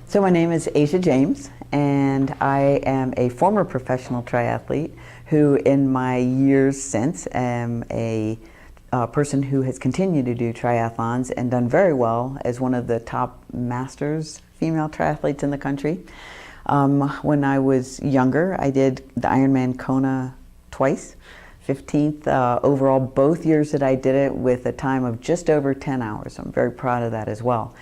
So my name is Asia James, and I am a former professional triathlete who in my years since am a person who has continued to do triathlons and done very well as one of the top masters female triathletes in the country. When I was younger, I did the Ironman Kona twice, 15th overall both years that I did it with a time of just over 10 hours. I'm very proud of that as well.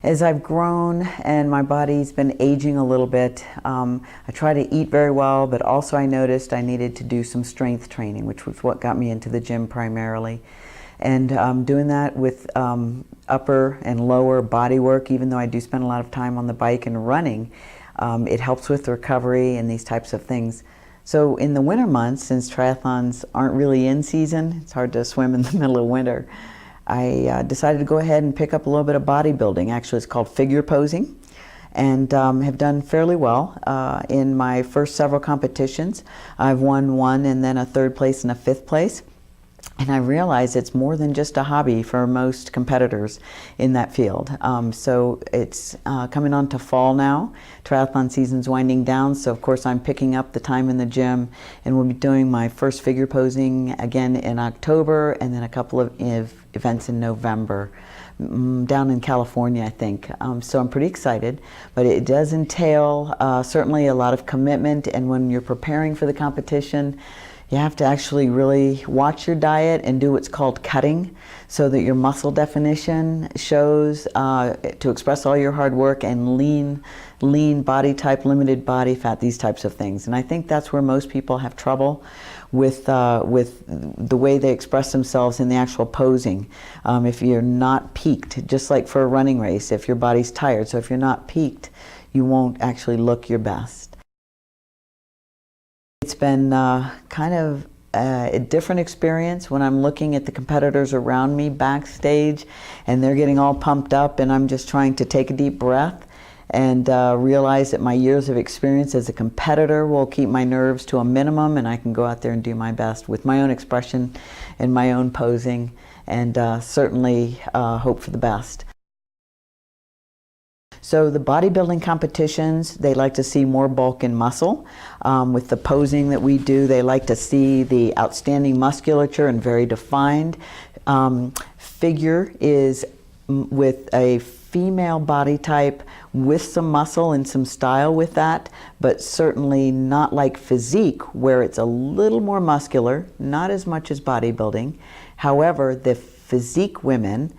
As I've grown and my body's been aging a little bit, I try to eat very well, but also I noticed I needed to do some strength training, which was what got me into the gym primarily. And doing that with upper and lower body work, even though I do spend a lot of time on the bike and running, it helps with recovery and these types of things. So in the winter months, since triathlons aren't really in season, it's hard to swim in the middle of winter, I decided to go ahead and pick up a little bit of bodybuilding. Actually, it's called figure posing, and have done fairly well. In my first several competitions, I've won one and then a third place and a fifth place. And I realize it's more than just a hobby for most competitors in that field. So it's coming on to fall now. Triathlon season's winding down, so of course I'm picking up the time in the gym, and we'll be doing my first figure posing again in October, and then a couple of events in November down in California, I think. So I'm pretty excited, but it does entail certainly a lot of commitment, and when you're preparing for the competition, you have to actually really watch your diet and do what's called cutting so that your muscle definition shows to express all your hard work, and lean body type, limited body fat, these types of things. And I think that's where most people have trouble with the way they express themselves in the actual posing. If you're not peaked, just like for a running race, if your body's tired, so if you're not peaked, you won't actually look your best. It's been kind of a different experience when I'm looking at the competitors around me backstage and they're getting all pumped up, and I'm just trying to take a deep breath and realize that my years of experience as a competitor will keep my nerves to a minimum, and I can go out there and do my best with my own expression and my own posing, and certainly hope for the best. So the bodybuilding competitions, they like to see more bulk and muscle. With the posing that we do, they like to see the outstanding musculature and very defined. Figure is with a female body type with some muscle and some style with that, but certainly not like physique, where it's a little more muscular, not as much as bodybuilding. However, the physique women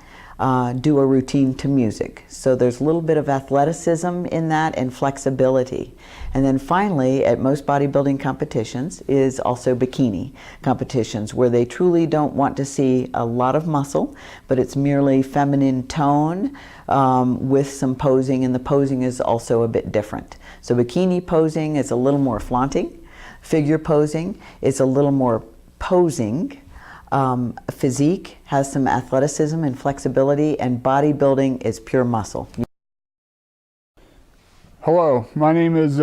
do a routine to music. So there's a little bit of athleticism in that and flexibility. And then finally, at most bodybuilding competitions is also bikini competitions, where they truly don't want to see a lot of muscle, but it's merely feminine tone with some posing, and the posing is also a bit different. So bikini posing is a little more flaunting. Figure posing is a little more posing. Physique has some athleticism and flexibility, and bodybuilding is pure muscle. Hello, my name is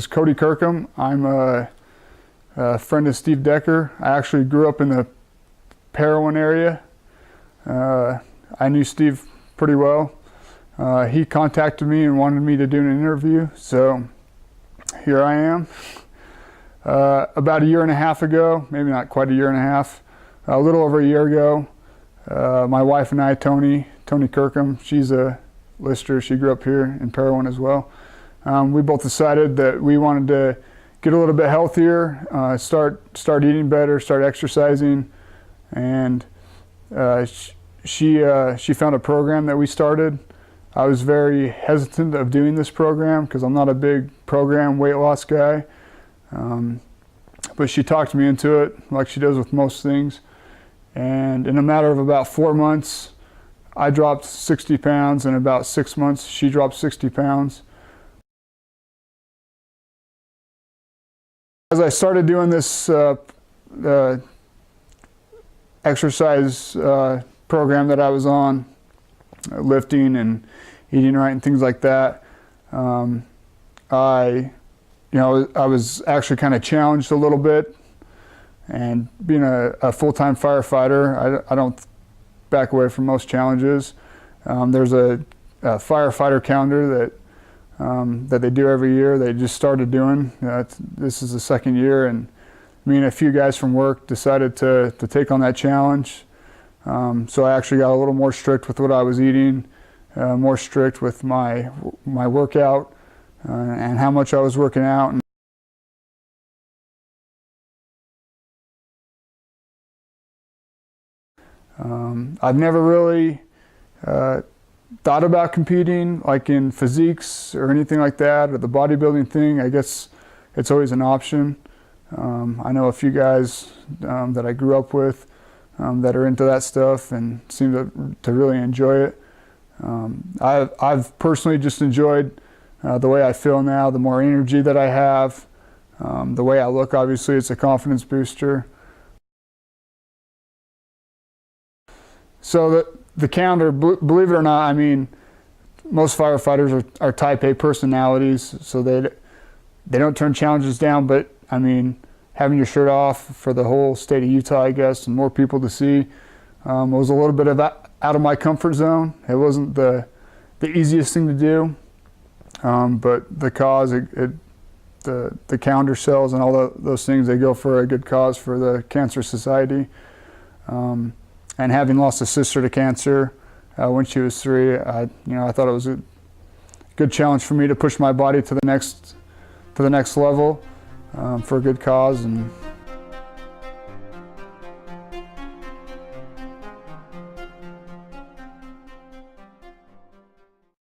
Cody Kirkham. I'm a friend of Steve Decker. I actually grew up in the Parowan area. I knew Steve pretty well. He contacted me and wanted me to do an interview, so here I am. About a year and a half ago, maybe not quite a year and a half, a little over a year ago, my wife and I, Tony Kirkham, she's a lister, she grew up here in Parowan as well. We both decided that we wanted to get a little bit healthier, start eating better, start exercising, and she found a program that we started. I was very hesitant of doing this program because I'm not a big program weight loss guy, but she talked me into it like she does with most things. And in a matter of about 4 months, I dropped 60 pounds. In about 6 months, she dropped 60 pounds. As I started doing this exercise program that I was on, lifting and eating right and things like that, I was actually kind of challenged a little bit. And being a full-time firefighter, I don't back away from most challenges. There's a firefighter calendar that they do every year. They just started doing. This is the second year, and me and a few guys from work decided to take on that challenge. So I actually got a little more strict with what I was eating, more strict with my workout and how much I was working out. I've never really thought about competing like in physiques or anything like that, or the bodybuilding thing. I guess it's always an option. I know a few guys that I grew up with that are into that stuff and seem to really enjoy it. I've personally just enjoyed the way I feel now, the more energy that I have, the way I look. Obviously, it's a confidence booster. So the calendar, believe it or not, I mean, most firefighters are type A personalities, so they don't turn challenges down. But I mean, having your shirt off for the whole state of Utah, I guess, and more people to see, was a little bit of out of my comfort zone. It wasn't the easiest thing to do, but the cause, the calendar sells and all those things, they go for a good cause for the Cancer Society. And having lost a sister to cancer when she was 3, I thought it was a good challenge for me to push my body to the next level for a good cause. And